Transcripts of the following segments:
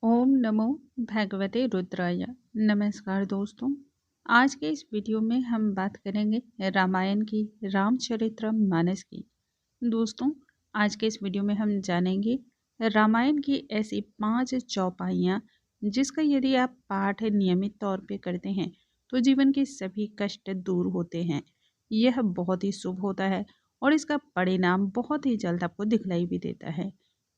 ओम नमो भगवते रुद्राय। नमस्कार दोस्तों, आज के इस वीडियो में हम बात करेंगे रामायण की, रामचरितमानस की। दोस्तों, आज के इस वीडियो में हम जानेंगे रामायण की ऐसी 5 चौपाइयाँ जिसका यदि आप पाठ नियमित तौर पे करते हैं तो जीवन के सभी कष्ट दूर होते हैं। यह बहुत ही शुभ होता है और इसका परिणाम बहुत ही जल्द आपको दिखलाई भी देता है।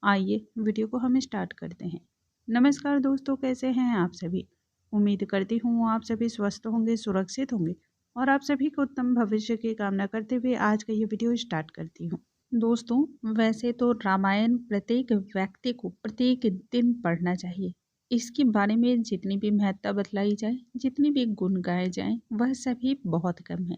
आइए वीडियो को हम स्टार्ट करते हैं। नमस्कार दोस्तों, कैसे हैं आप सभी। उम्मीद करती हूँ आप सभी स्वस्थ होंगे, सुरक्षित होंगे और आप सभी को उत्तम भविष्य की कामना करते हुए आज का ये वीडियो स्टार्ट करती हूँ। दोस्तों, वैसे तो रामायण प्रत्येक व्यक्ति को प्रत्येक दिन पढ़ना चाहिए। इसके बारे में जितनी भी महत्ता बतलाई जाए, जितनी भी गुण गाए जाएं, वह सभी बहुत कम है।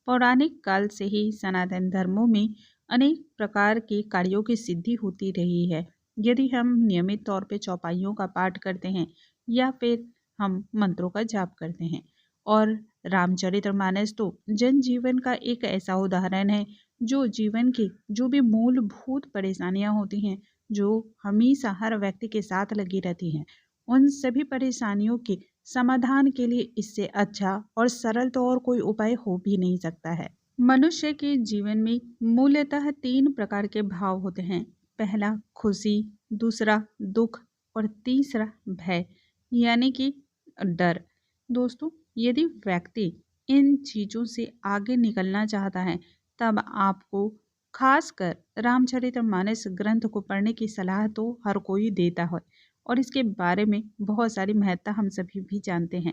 पौराणिक काल से ही सनातन धर्मों में अनेक प्रकार के कार्यों की सिद्धि होती रही है। यदि हम नियमित तौर पे चौपाइयों का पाठ करते हैं या फिर हम मंत्रों का जाप करते हैं। और रामचरितमानस तो जनजीवन का एक ऐसा उदाहरण है जो जीवन की जो भी मूलभूत परेशानियां होती हैं, जो हमेशा हर व्यक्ति के साथ लगी रहती हैं, उन सभी परेशानियों के समाधान के लिए इससे अच्छा और सरल तो और कोई उपाय हो भी नहीं सकता है। मनुष्य के जीवन में मूलतः 3 प्रकार के भाव होते हैं। पहला खुशी, दूसरा दुख और तीसरा भय यानी कि डर। दोस्तों, यदि व्यक्ति इन चीज़ों से आगे निकलना चाहता है तब आपको खासकर रामचरितमानस ग्रंथ को पढ़ने की सलाह तो हर कोई देता है और इसके बारे में बहुत सारी महत्ता हम सभी भी जानते हैं।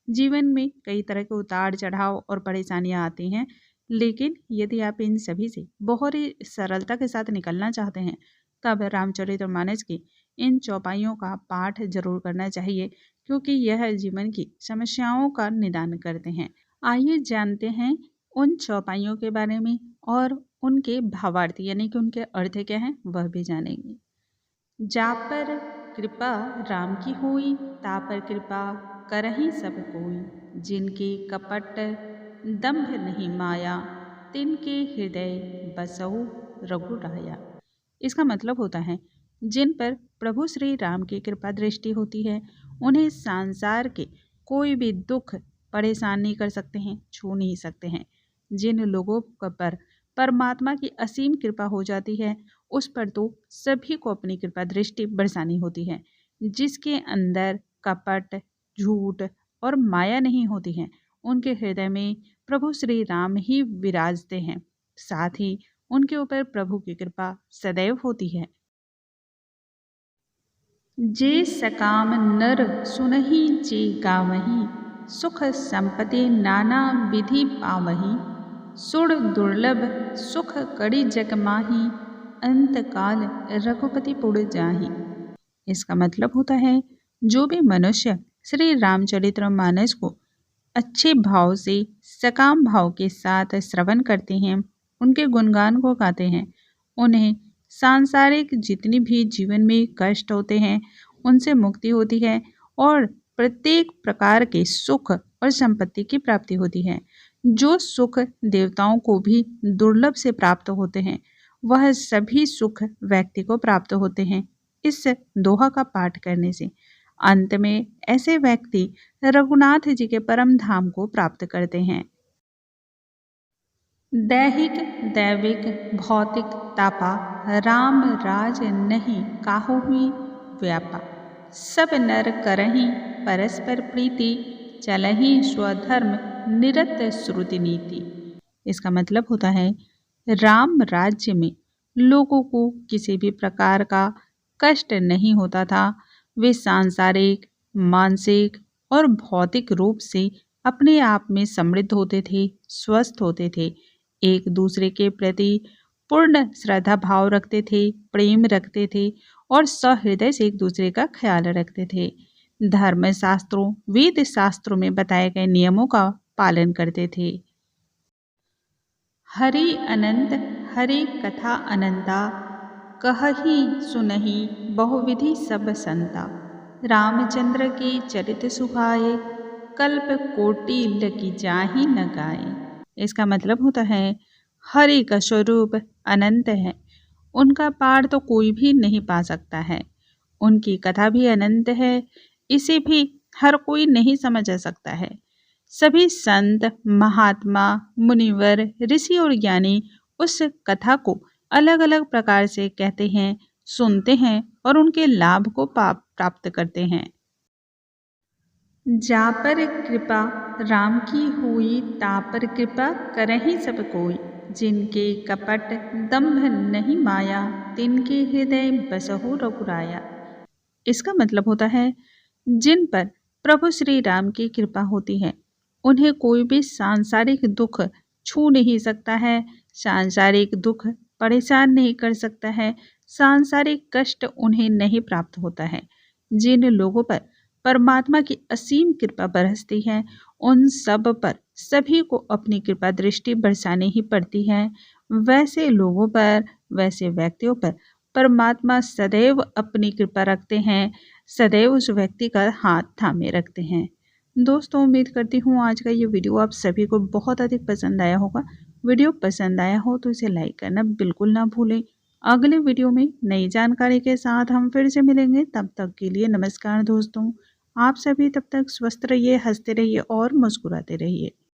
जीवन में कई तरह के उतार चढ़ाव और परेशानियां आती हैं, लेकिन यदि आप इन सभी से बहुत ही सरलता के साथ निकलना चाहते हैं तब रामचरितमानस की इन चौपाइयों का पाठ जरूर करना चाहिए, क्योंकि यह जीवन की समस्याओं का निदान करते हैं। आइए जानते हैं उन चौपाइयों के बारे में और उनके भावार्थ यानी कि उनके अर्थ क्या हैं वह भी जानेंगे। जा पर कृपा राम की होई, ता पर कृपा करहि सब कोई। जिनके कपट दंभ नहीं माया, तिनके हृदय बसहु रघुराया। इसका मतलब होता है, जिन पर प्रभु श्री राम की कृपा दृष्टि होती है उन्हें संसार के कोई भी दुख परेशान नहीं कर सकते हैं, छू नहीं सकते हैं। जिन लोगों पर परमात्मा की असीम कृपा हो जाती है उस पर तो सभी को अपनी कृपा दृष्टि बरसानी होती है। जिसके अंदर कपट, झूठ और माया नहीं होती है, उनके हृदय में प्रभु श्री राम ही विराजते हैं। साथ ही उनके ऊपर प्रभु की कृपा सदैव होती है। जे सकाम नर सुनहि जे गावहि, सुख संपत्ति नाना विधि पावहि। सुर दुर्लभ सुख कड़ी जग माही, अंत काल रघुपति पुर जाहि। इसका मतलब होता है, जो भी मनुष्य श्री रामचरितमानस को अच्छे भाव से सकाम भाव के साथ श्रवण करते हैं, उनके गुणगान को गाते हैं, उन्हें सांसारिक जितनी भी जीवन में कष्ट होते हैं उनसे मुक्ति होती है और प्रत्येक प्रकार के सुख और संपत्ति की प्राप्ति होती है। जो सुख देवताओं को भी दुर्लभ से प्राप्त होते हैं, वह सभी सुख व्यक्ति को प्राप्त होते हैं इस दोहा का पाठ करने से। अंत में ऐसे व्यक्ति रघुनाथ जी के परम धाम को प्राप्त करते हैं। दैहिक दैविक भौतिक तापा, राम राज नहीं काहू हुई व्यापा। सब नर करहि परस्पर प्रीति, चलहि स्वधर्म निरत श्रुति नीति। इसका मतलब होता है, राम राज्य में लोगों को किसी भी प्रकार का कष्ट नहीं होता था। वे सांसारिक, मानसिक और भौतिक रूप से अपने आप में समृद्ध होते थे, स्वस्थ होते थे, एक दूसरे के प्रति पूर्ण श्रद्धा भाव रखते थे, प्रेम रखते थे और सहृदय से एक दूसरे का ख्याल रखते थे। धर्म शास्त्रों, वेद शास्त्रों में बताए गए नियमों का पालन करते थे। हरि अनंत हरि कथा अनंता, कहहि सुनहि बहुविधि सब संता। रामचंद्र के चरित सुहाए, कल्प कोटि लगी जाहि न गाए। इसका मतलब होता है, हरि का स्वरूप अनंत है, उनका पार तो कोई भी नहीं पा सकता है। उनकी कथा भी अनंत है, इसे भी हर कोई नहीं समझ सकता है। सभी संत, महात्मा, मुनिवर, ऋषि और ज्ञानी उस कथा को अलग अलग प्रकार से कहते हैं, सुनते हैं और उनके लाभ को प्राप्त करते हैं। जा पर कृपा राम की हुई, ता पर कृपा करहि सब कोई। जिनके कपट दंभ नहीं माया, तिनके हृदय बसहु रघुराया। इसका मतलब होता है, जिन पर प्रभु श्री राम की कृपा होती है उन्हें कोई भी सांसारिक दुख छू नहीं सकता है, सांसारिक दुख परेशान नहीं कर सकता है, सांसारिक कष्ट उन्हें नहीं प्राप्त होता है। जिन लोगों पर परमात्मा की असीम कृपा बरसती है उन सब पर सभी को अपनी कृपा दृष्टि बरसानी ही पड़ती है। वैसे लोगों पर, वैसे व्यक्तियों पर परमात्मा सदैव अपनी कृपा रखते हैं, सदैव उस व्यक्ति का हाथ थामे रखते हैं। दोस्तों, उम्मीद करती हूँ आज का ये वीडियो आप सभी को बहुत अधिक पसंद आया होगा। वीडियो पसंद आया हो तो इसे लाइक करना बिल्कुल ना भूलें। अगले वीडियो में नई जानकारी के साथ हम फिर से मिलेंगे। तब तक के लिए नमस्कार दोस्तों। आप सभी तब तक स्वस्थ रहिए, हंसते रहिए और मुस्कुराते रहिए।